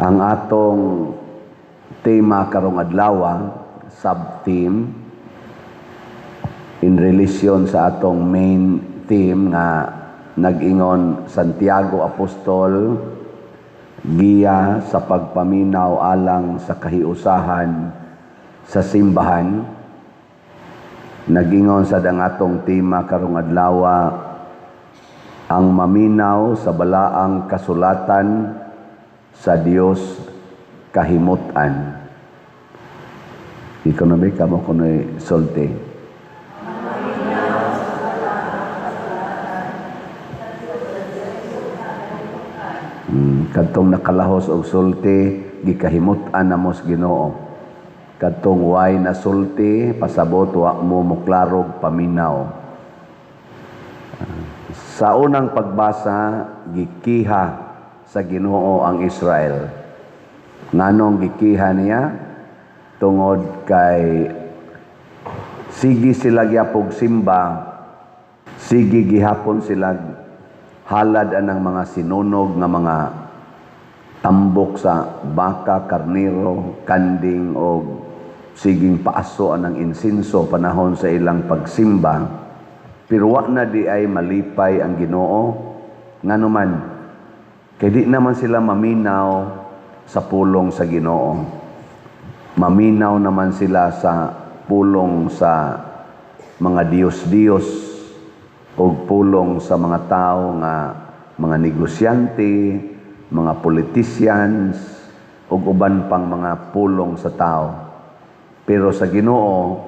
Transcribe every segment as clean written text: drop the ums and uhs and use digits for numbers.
Ang atong tema karong adlaw, sub-theme, in relation sa atong main theme nga nag-ingon Santiago Apostol, giya sa pagpaminaw alang sa kahiusahan sa simbahan. Nag-ingon sa dangatong tema karong adlaw, ang maminaw sa balaang kasulatan sa Dios kahimutan. Ekonomi kamo kuno'y sulti. Kadtong nakalahos og sulti, gikahimutan namos Ginoo. Kadtong way na sulti, pasabot wa mo muklarog paminaw. Sa unang pagbasa, gikiha sa Ginoo ang Israel. Nganong gikiha niya? Tungod kay sige sila gyapog simba, sige gihapon sila halad anang mga sinunog nga mga tambok sa baka, karniro, kanding o siging paaso anang insinso panahon sa ilang pagsimba. Pero wa na di ay malipay ang Ginoo nganuman kay di naman sila maminaw sa pulong sa Ginoo. Maminaw naman sila sa pulong sa mga Diyos-Diyos o pulong sa mga tao nga mga negosyante, mga politicians, o uban pang mga pulong sa tao. Pero sa Ginoo,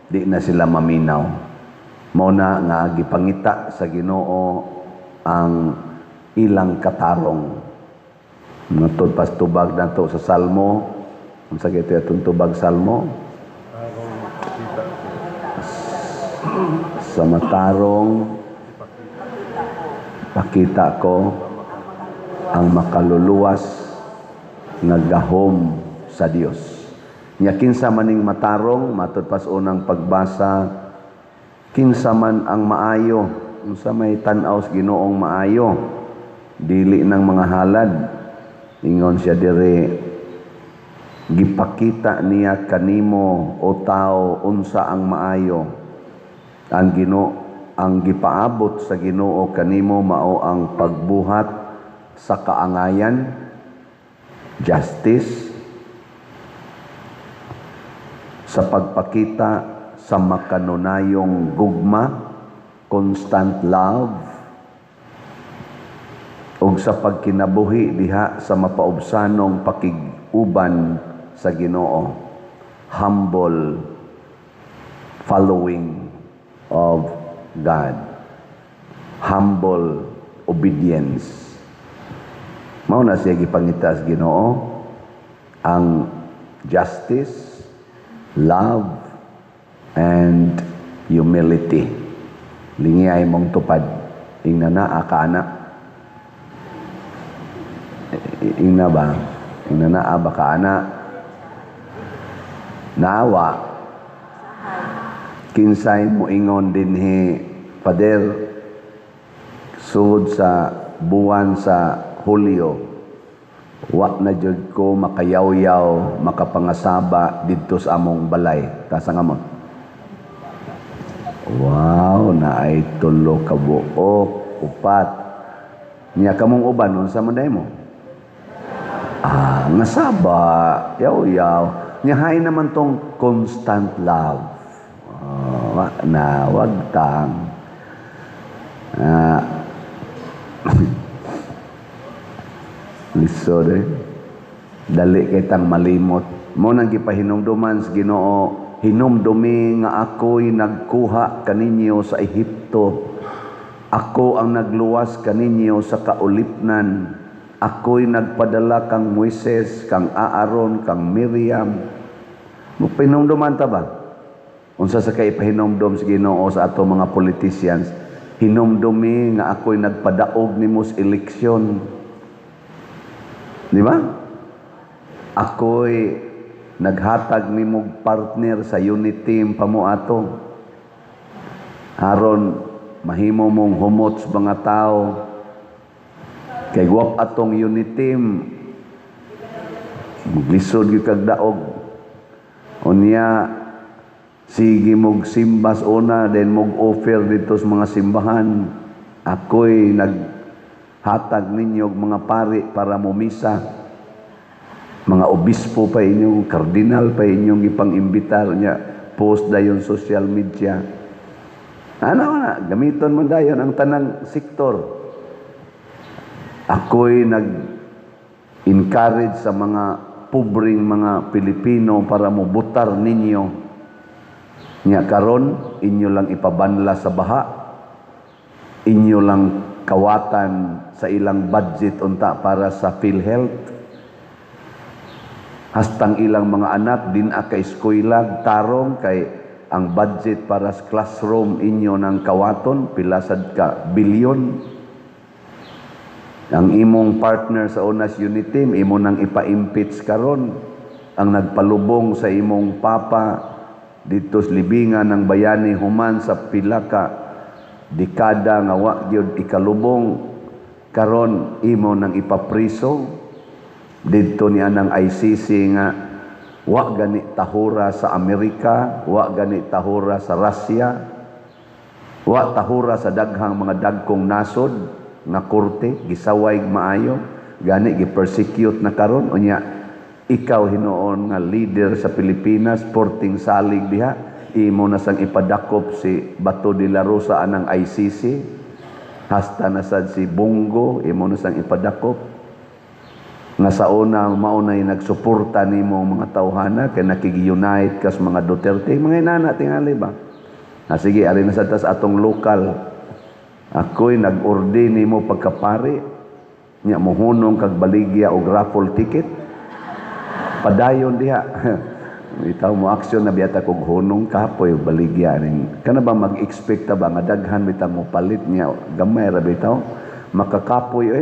di na sila maminaw. Mauna nga gipangita sa Ginoo ang ilang katarong. Matod pas tubag nato sa Salmo, unsa kay atong tubag Salmo? Sa matarong pakita ko ang makaluluwas nga gahom sa Dios. Nya kinsa maning matarong matud pas unang pagbasa, kinsa man ang maayo, unsa may tan-aw sa Ginoong maayo, dili ng mga halad. Ingon siya dire, gipakita niya kanimo o tao unsa ang maayo. Ang Ginoo, ang gipaabot sa Ginoo kanimo mao ang pagbuhat sa kaangayan, justice, sa pagpakita sa makanunayong gugma, constant love, ug sa pagkinabuhi diha sa mapaubsanong pakiguban sa Ginoo, humble following of God, humble obedience. Mao na siya gipangita sa Ginoo ang justice, love, and humility. Lingiyay mong tupad. Ingna na ka anak. Ingna ba? Ingna na ba ka anak? Naawa. Kinsay mo ingon dinhi, Pader, sud sa buwan sa Hulyo, wa na jud ko makayaw-yaw, makapangasaba didto sa among balay. Tasa nga mo? Wow, na ay tulo ka buok, upat. Niya kamong uban, unsa man day mo? Ngasaba, yaw-yaw. Niya hay naman tong constant love. Wag tang. Lisod dali kay tang malimot. Mo nang gipahinumduman sa Ginoo, hinumdumi nga ako'y nagkuha kaninyo sa Ehipto. Ako ang nagluwas kaninyo sa kaulipnan. Ako'y nagpadala kang Moises, kang Aaron, kang Miriam. Mo pinumduman ta ba? Unsa sa kay pahinumdum sa Ginoo sa ato mga politicians, hinumdumi nga ako'y nagpadaog nimo sa eleksyon. Di ba? Ako'y naghatag nimo partner sa unit team pamuato. Aron mahimo mong humot sa mga tao. Kay guwap atong unit team, Maglisod gyud kag daog. Unya sige mog simbas una, then mog offer dito sa mga simbahan. Ako'y naghatag ninyo og mga pari para mumisa. Mga obispo pa inyong, kardinal pa inyong ipang-imbitar niya, post dayon social media. Ano na, gamiton mo dayon ang tanang sektor. Ako'y nag-encourage sa mga pobring mga Pilipino para mubutar ninyo. Nya karon inyo lang ipabanla sa baha, inyo lang kawatan sa ilang budget unta para sa PhilHealth. Hastang ilang mga anak din ka eskwela tarong kay ang budget para sa classroom inyo ng kawaton pila sad ka bilyon. Ang imong partner sa UNAS Uniteam imo nang ipa-impeach karon. Ang nagpalubong sa imong papa dito sa libingan ng bayani human sa pila ka dekada nga wa gyud ikalubong, karon imo nang ipapriso dito ni anang ICC nga wa gani tahura sa Amerika, wa gani tahura sa Russia, wa tahura sa daghang mga dagkong nasod nga korte gisaway maayo, gani gi-persecute na karon. Unya ikaw hinuon nga leader sa Pilipinas, porting salig diha, imo na sang ipadakop si Bato de la Rosa anang ICC, hasta na sad si Bongo, imo na sang ipadakop. Nga sa una, maunay nagsuporta nimo mga tawhana, kay nakigi-unite kas mga Duterte, mga inana tingali ba? Sige, ari na sa tas atong lokal, ako'y nag-order nimo pagkapari, nya mohunong kag baligya og raffle ticket, padayon diha. Itaw mo aksyon na biyata kog hunong kapoy baligya ning kana ba mag-expect ba nga daghan bitaw mo palit niya gamay ra bitaw makakapoy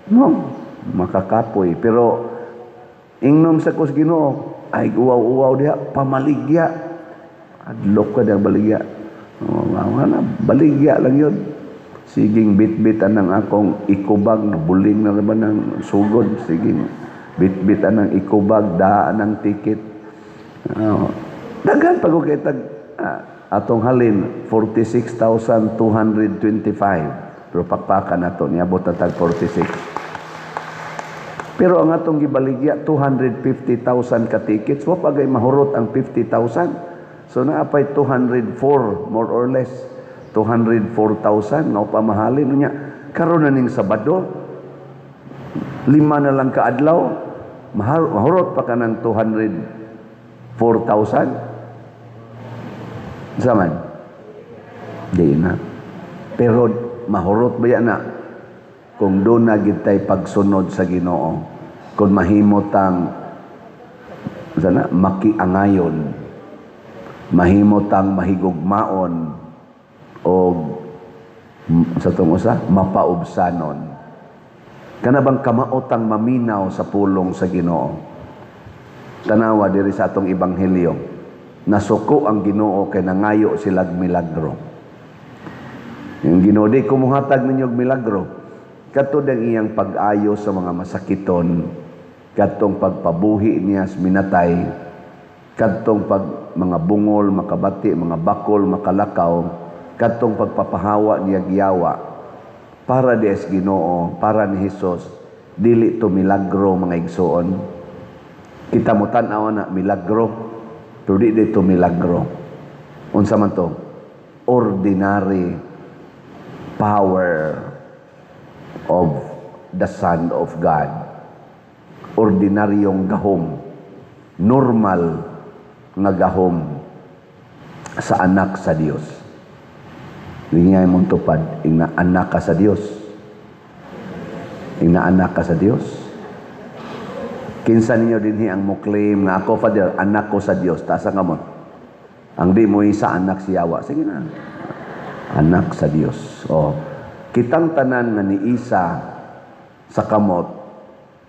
no makakapoy pero ingnom sa kus Ginoo ay uwaw-uwaw diha pamaligya adlok ka dang baligya na baligya lang yun siging bitbitan ng akong ikubag na buling na naman ng sugod siging bitbitan ng ikubag, daan ng ticket. Daghan pag ukitag atong halin 46,225 pero pakpakan nato niabot na tag 46. Pero ang atong gibaligya 250,000 ka tickets, wa pagay mahurot ang 50,000. So naapay 204 more or less 204,000 nga pamahalin niya. Karon na ning Sabado 5 na lang ka adlaw mahurot pa ka ng 204,000 zaman di na pero mahurot ba yan na kung doon na gitay pagsunod sa Ginoo kung mahimot ang sana makiangayon mahimot ang mahigugmaon o sa itong usa mapaubsanon. Kana bang kamaotang maminaw sa pulong sa Ginoo. Tanawa diri sa atong ebanghelyo. Nasuko ang Ginoo kay nangayo silag milagro. Yung Ginoo di kumuhatag ninyo milagro. Katod ang iyang pag-ayo sa mga masakiton, katong pagpabuhi niya sa minatay, katong pag mga bungol makabati, mga bakol makalakaw, katong pagpapahawa niya giyawa. Para di es Ginoo, para ni Hesus, dili to milagro mga igsoon. Kita mo tan-aw na milagro, pero di to milagro. Unsa man to? Ordinary power of the Son of God. Ordinaryong gahom, normal nga gahom sa anak sa Dios. Ingay mong tupad, ing anak ka sa Dios. Ing anak ka sa Dios. Kinsa ninyo dinhi ang mo-claim nga ako, Father, anak ko sa Dios. Tasa ka mo. Ang di mo isa, anak si Yawa. Sige na. Anak sa Dios. O, kitang tanan nga ni Isa sa kamot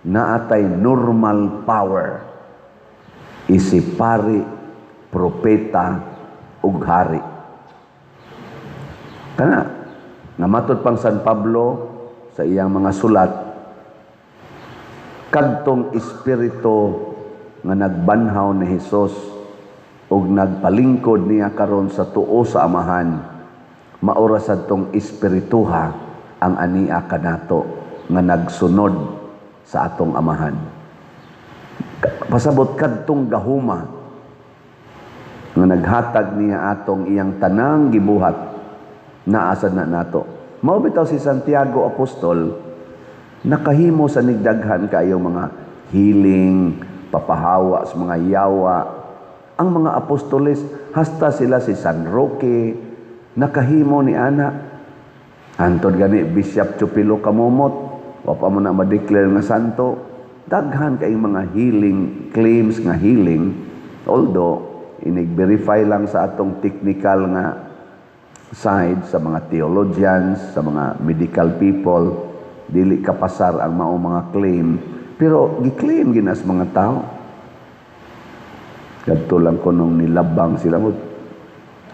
na atay normal power. Isipari, propeta, ug hari. Kana, namatod pang San Pablo sa iyang mga sulat, kadtong espiritu nga nagbanhaw ni Hesus ug nagpalingkod niya karon sa tuo sa Amahan, maura sadtong espirituha ang ania kanato nga nagsunod sa atong Amahan. Pasabot kadtong gahuma nga naghatag niya atong iyang tanang gibuhat na asad na nato. Mao bitaw si Santiago Apostol nakahimo sa nigdaghan kaayong mga healing, papahawa sa mga yawa. Ang mga apostoles, hasta sila si San Roque, nakahimo ni ana. Antod gani Bishop Chupilo Kamomot, wa pa mo na ma-declare nga santo. Daghan kay mga healing claims nga healing, although inig-verify lang sa atong technical nga side sa mga theologians, sa mga medical people, dili kapasar ang mao mga claim, pero gi-claim ginas mga tao. Kadto lang ko nung nilabang sila mo,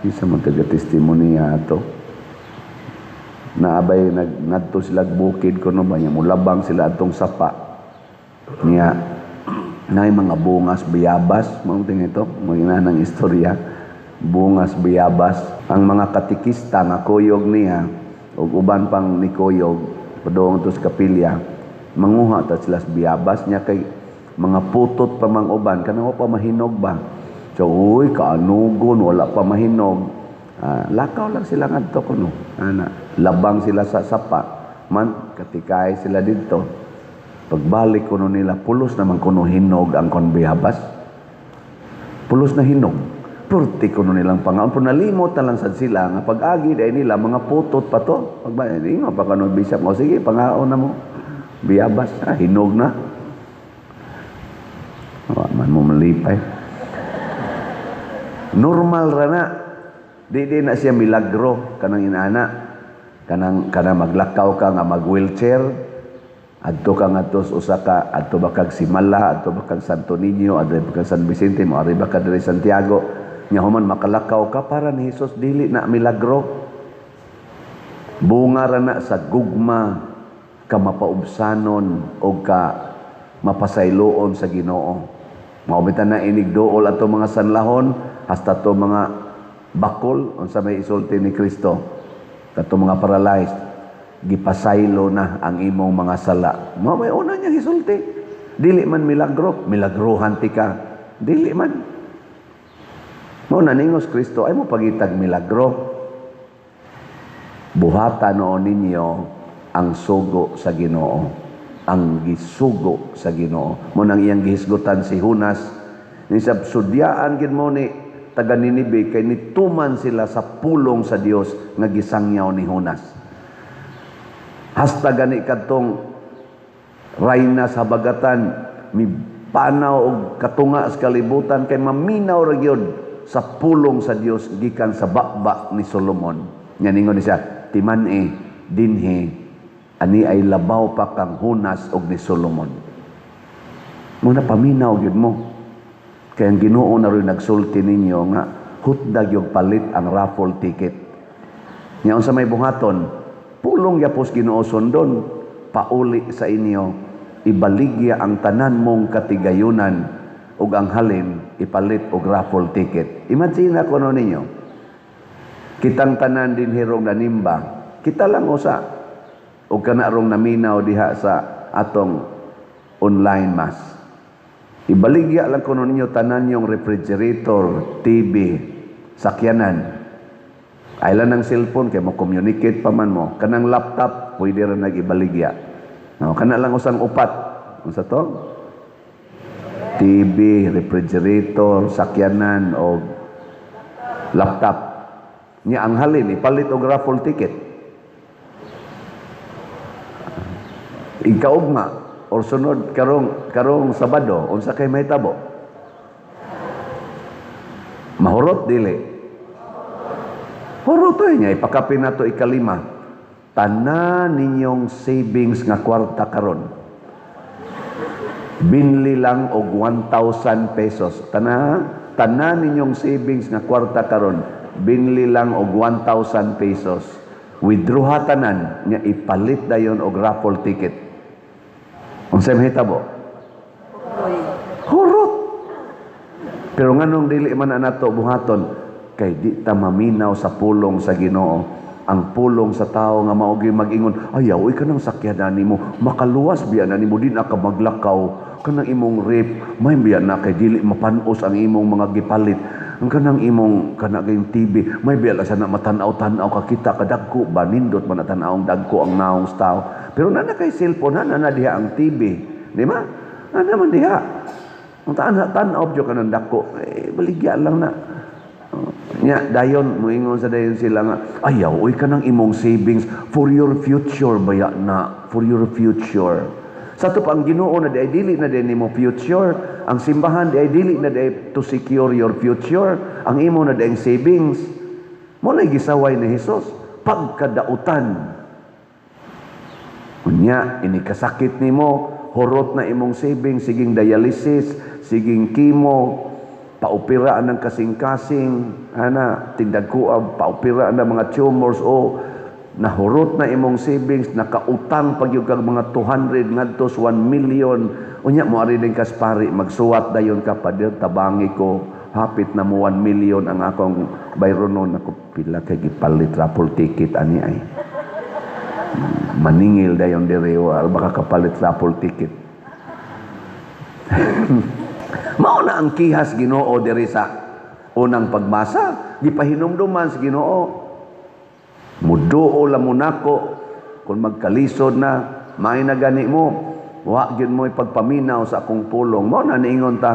isa man taga-testimonya ato. Naabay ngadto sila bukid ko no ba nya mulabang sila atong sapa. Niya nay mga bungas bayabas, mao ting ito, maginanang istorya. Bungas bayabas, ang mga katikista nga kuyog niya ug uban pang ni kuyog padung to sa kapilya, manguha ta sila sa bayabas niya kay mga putot pa mang uban kanang pa mahinog ba. So uy kaanugon wala pa mahinog. Lakaw lang sila ngadto kuno. Labang sila sa sapa. Man katikay sila didto. Pagbalik kuno nila pulos naman kuno hinog ang kon bayabas. Pulos na hinog. Purti kuno nilang pangaon pero nalimot na lang sad sila nga pag-agi dai nila mga putot pa to. Pagbayan nga pa kanang bisap mo sige pangaon na mo. Bayabas hinog na. Wa man mo malipay. Normal ra na. Di na siya milagro kanang inana. Kanang maglakaw ka nga mag-wheelchair. Adto ka nga tos usa ka adto ba kag Simala, adto ba kag Santo Niño, adto ba kag San Vicente, mo ari ba ka diri Santiago. Nya human makalakaw ka para ni Hesus dili na milagro. Bunga ra na sa gugma ka mapaubsanon o ka mapasayloon sa Ginoo. Maubitan na inigdool ato mga sanlahon hasta to mga bakol unsa may isulti ni Kristo. Kato mga paralyzed gipasaylo na ang imong mga sala. Mao may una niya isulti. Dili man milagro, milagrohan ti ka. Dili man. Mao naningos Kristo ay mo pagitag milagro. Buhata noon ninyo ang sugo sa Ginoo, ang gisugo sa Ginoo. Mo nang iyang gihisgutan si Hunas, ni sabsudyaan gid mo ni taga Ninibe kay nituman sila sa pulong sa Dios nga gisangyaw ni Hunas. Hasta gani kadtong rayna sa habagatan mi panaw og katunga sa kalibutan kay maminaw ra gyud sa pulong sa Dios gikan sa bakba ni Solomon. Nya ningon siya, timan dinhi ani ay labaw pa kang Hunas og ni Solomon. Muna paminaw gyud mo. Kaya ang Ginoo na rin nagsulti ninyo nga hutdag yung palit ang raffle ticket. Nya unsa may buhaton, pulong yapos Ginoo sondon pauli sa inyo ibaligya ang tanan mong katigayunan ug ang halin ipalit og raffle ticket. Imagine ko no ninyo. Kitang tanan din hirong nanimba. Kita lang usa ug kana rong naminaw diha sa atong online mass. Ibaligya lang kuno ninyo tanan yung refrigerator, TV, sakyanan. Ailan ng cellphone kay mo communicate pa man mo. Kanang laptop pwede ra nag-ibaligya. No, kana lang usang upat. Unsa to? TV, refrigerator, sakyanan o laptop. Nya ang halin ipalit og raffle ticket. Ikaugma or sunod karong Sabado unsa kay mahitabo? Mahurot dili. Hurutoy niya ipakapin nato ikalima. Tanan ninyong savings nga kwarta karon. Binli lang og 1,000 pesos. Tanan ninyong savings nga kwarta karon, binli lang og 1,000 pesos. Withdraw tanan nya ipalit dayon og raffle ticket. Unsa mahitabo? Hurot. Pero nganong dili man na nato buhaton kay di ta maminaw sa pulong sa Ginoo. Ang pulong sa tao nga maogi mag-ingon, ayaw, ka nang sakyanan nimo, makaluwas biya na nimo, din ka maglakaw, kanang imong rape, may biya na kay dili mapanos ang imong mga gipalit, ang kanang imong kanang TV, may biya la sana matanaw-tanaw ka kita kadagko ba nindot man natanaw dagko ang naong tao. Pero nana kay cellphone na diha ang TV, di ba? Ana man diha. Ang tanaw jud kanang dako, baligya lang na. Nya dayon moingon sa dayon sila nga ayaw ka nang imong savings for your future baya na, for your future. Sa to ang Ginoo na dili na din nimo future, ang simbahan dili na to secure your future, ang imo na din savings. Mo na gisaway ni Hesus pagkadautan. Unya ini kasakit nimo, hurot na imong savings, siging dialysis, siging chemo, paupiraan ng kasing-kasing, tindagkuab, paupiraan ng mga tumors, o nahurot na imong savings, nakautang pag yung mga 200 ngadtos 1 million, unya mo ari din kaspari, magsuwat dayon ka pa dir, tabangi ko, hapit na mo 1 million ang akong bayronon, ako pila kay gipalit raffle ticket ani ay. Maningil dayon dire, baka kapalit raffle ticket. Mao na ang kihas Ginoo diri sa unang pagbasa, gipahinumduman sa Ginoo. Muduo la mo nako kung magkalisod na may na gani mo, wa gyud mo ipagpaminaw sa akong pulong. Mao na niingon ta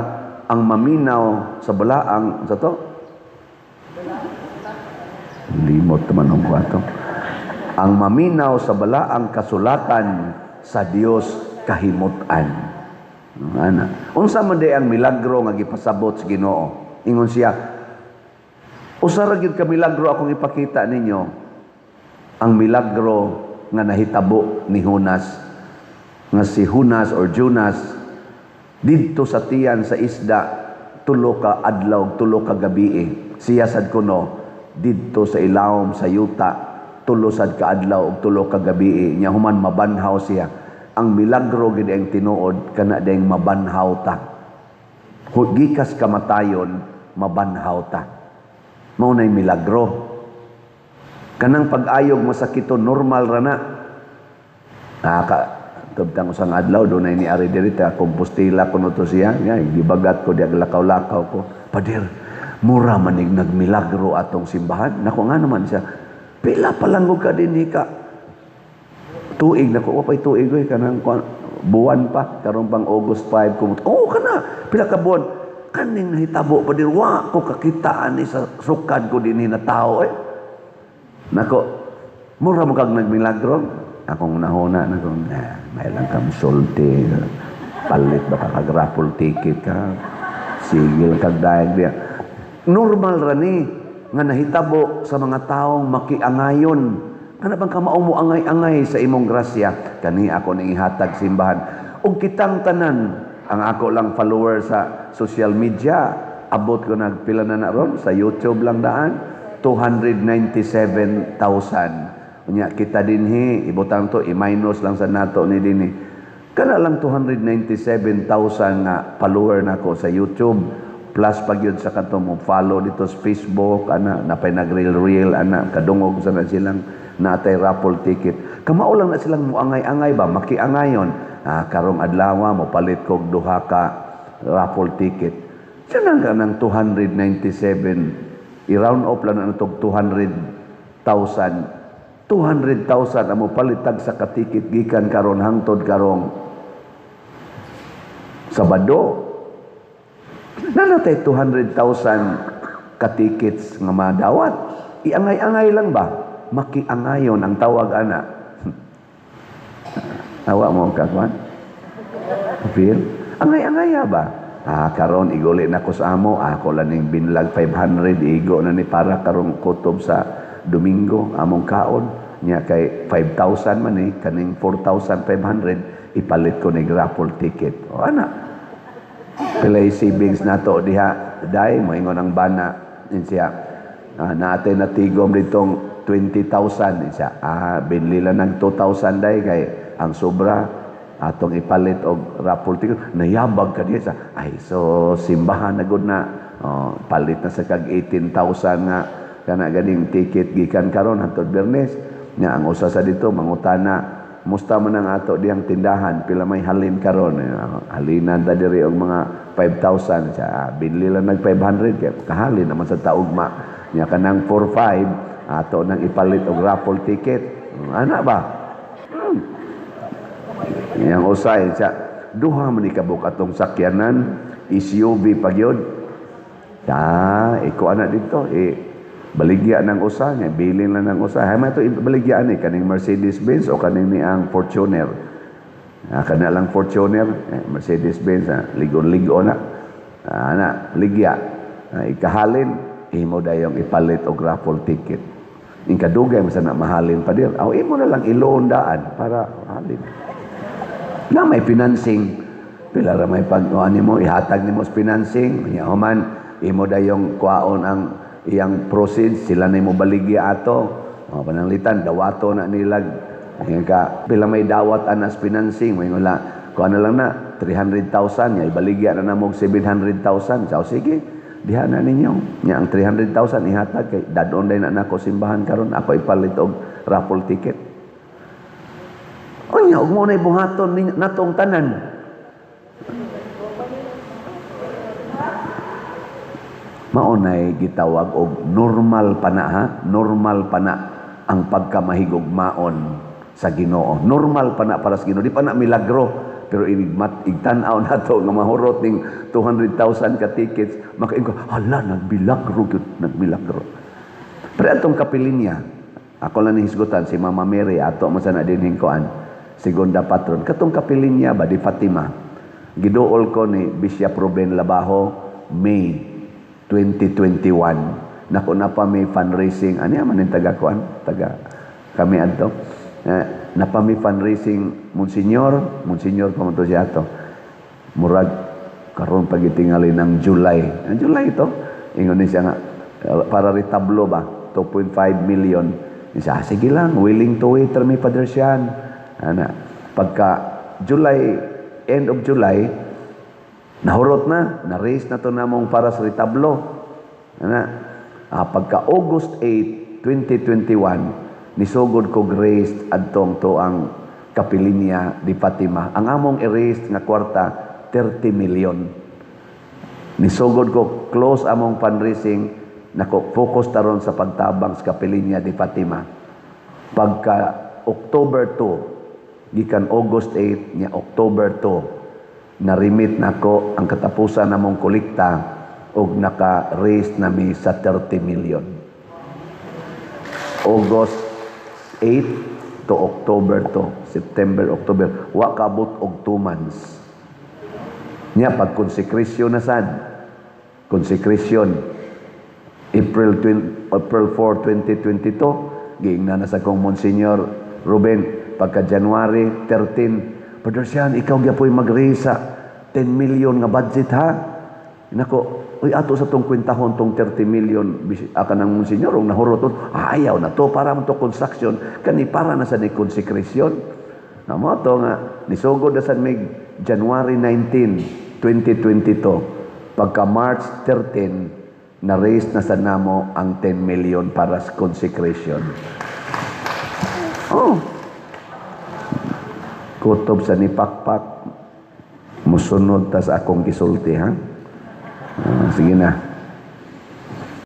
ang maminaw sa balaang sa to. Limot man ang kwato. Ang maminaw sa balaang kasulatan sa Dios kahimutan. Ana. Unsa man day ang milagro nga gipasabot sa Ginoo? Ingon siya, usa ra gyud ka milagro akong ipakita ninyo. Ang milagro nga nahitabo ni Jonas, nga si Jonas or Jonas didto sa tiyan sa isda tulo ka adlaw, tulo ka gabi. Siya sad kuno didto sa ilawom sa yuta tulo sad ka adlaw ug tulo ka gabi. Nya human mabanhaw siya. Ang milagro gid ang tinuod kana dayang mabanhaw ta. Gikas kamatayon mabanhaw ta. Mao nay milagro. Kanang pag-ayog masakiton normal ra na. Tubtang usang adlaw dunay ni ari diri ta kompostila kuno to siya. Gibagat ko diag lakaw-lakaw ko. Pader, mura manig nagmilagro atong simbahan. Nako nga naman siya. Pila pa lang ka dinhi ka. Tuig na ko, wapay tuig ko, kanang buwan pa, karon pang August 5, kumot, kana, pila ka buwan, kaning nahitabo pa din, wa ko kakitaan ni sa sukad ko din na tao, Nako, mura mo kag nagmilagro, akong nahuna, may lang kang sulti, palit baka kag raffle ticket ka, sigil kag dayag diya. Normal rani, nga nahitabo sa mga taong makiangayon, ano bang kamaong mo angay-angay sa imong grasya? Kani ako ning ihatag simbahan. Ug kitang tanan, ang ako lang follower sa social media, abot ko nagpila na ron sa YouTube lang daan, 297,000. Unya kita dinhi, ibutang to, i-minus lang sa nato ni dinhi. Kana lang 297,000 nga follower nako sa YouTube. Plus pag yun sa kanto mo follow dito sa Facebook, napay nag-reel, kadungog sa na silang natay raffle ticket. Kamao lang na silang muangay-angay ba, makiangayon. Karong adlaw mo palit kog duha ka raffle ticket. Siya nang kanang 297, i-round off lang na itong 200,000. 200,000 amo palitag sa katikit gikan karon hangtod karong Sabado. Nanatay 200,000 katikits nga madawat. Iangay-angay lang ba? Makiangayon ang tawag ana. Awa mo kakwan? Feel? Angay-angaya ba? Karon iguli na ko sa amo, ako lang ning binlag 500, igo na ni para karong kutob sa Domingo, among kaon. Nya kay 5,000 man kaning 4,500, ipalit ko ni raffle ticket. O ana, pilay savings nato diha, day, moingon ang bana, siya, natin natigom ditong 20,000 siya. Binli lang ng 2,000 day kay ang sobra atong ipalit og raffle ticket, nayabag ka diya sa, ay, so, simbahan na good na, palit na sa kag 18,000 nga, kana ganing ticket gikan karon hangtod Biyernes, nya ang usa sa dito, mangutana, musta man ang ato diyang tindahan, pila may halin karon, halinan ta diri og mga 5,000, sa binli lang nag 500, kaya kahalin naman sa taugma, nya kanang 4-5, ato nang ipalit og raffle ticket, ana ba? Yang usay sa duha man ikabuk atong sakyanan SUV pagyod. Iko ana dito baligya ng usa nya bilin lang ng usa. Hay man to baligya ni kaning Mercedes-Benz o kaning ni ang Fortuner. Kana lang Fortuner, Mercedes-Benz ligon-ligo na. Ana ligya. Ikahalin imo dayong ipalit og raffle ticket. Ing kadugay man sana mahalin pa dir. Aw imo na lang i-loan daan para halin. Na may financing, pila ra may pag-uan nimo, ihatag nimo sa financing, nya human imo dayong kuaon ang iyang proceeds, sila na mo baligya ato, pananglitan dawato na nilag, ka pila may dawat anas financing, may wala kuan na lang na 300,000 nya ibaligya na namo 700,000. So sige, diha na ninyo. Nya ang 300,000 ihatag kay dadon day na nako simbahan karon, ako ipalit og raffle ticket. Unya, ug mo na buhaton natong tanan. Maunay gitawag og normal pa na ha? Normal pa na ang pagkamahigugmaon sa Ginoo. Normal pa na para sa Ginoo. Di pa na milagro. Pero igtanaw na to nga mahurot ning 200,000 ka tickets, makaingo, hala, nagmilagro gyud, nagmilagro. Pero atong kapilinya, ako lang nihisgutan si Mama Mary, ato man sa na dinhing koan, segunda patron. Katong kapilinya ba di Fatima. Giduol ko ni Bishop Ruben Labajo May 2021. Nako na pa may fundraising. Ano man yung taga kami adto. Na pa may fundraising Monsignor pa mo to siya to. Murag karon pagitingali ng July. Ang July ito. Ingon ni siya nga para retablo ba 2.5 million. Isa sige lang, willing to wait mi Father Sian. Ana, pagka end of July, nahurot na-raise na to namong para sa retablo. Ana, pagka August 8, 2021, nisugod ko grace adtong to ang kapilinya di Fatima. Ang among erased nga kwarta, 30 million. Nisugod ko close among fundraising, nako focus taron sa pagtabang sa kapilinya di Fatima. Pagka October 2, gikan August 8 nya October 2, na-remit nako ang katapusan namong kolekta og naka-raise nami sa 30 million. August 8 to October 2, September, October, wa kabot og 2 months. Nya pag konsekrasyon na sad, konsekrasyon April 4, 2022, giingnan na sa kong Monsignor Ruben, pagka January 13, Padre Sian, ikaw gyapoy mag-raise sa 10 million nga budget ha? Nako, uy ato sa tong kwentahon tong 30 million aka ng Monsignor, ang nahuroton, ayaw na to, para mo to construction, kani para na sa ni konsekrasyon. Namo to nga, nisugod na sa mig January 19, 2022, pagka March 13, na-raise na sa namo ang 10 million para sa consecration. Kutob sa nipakpak, musunod ta sa akong gisulti ha. Sige na.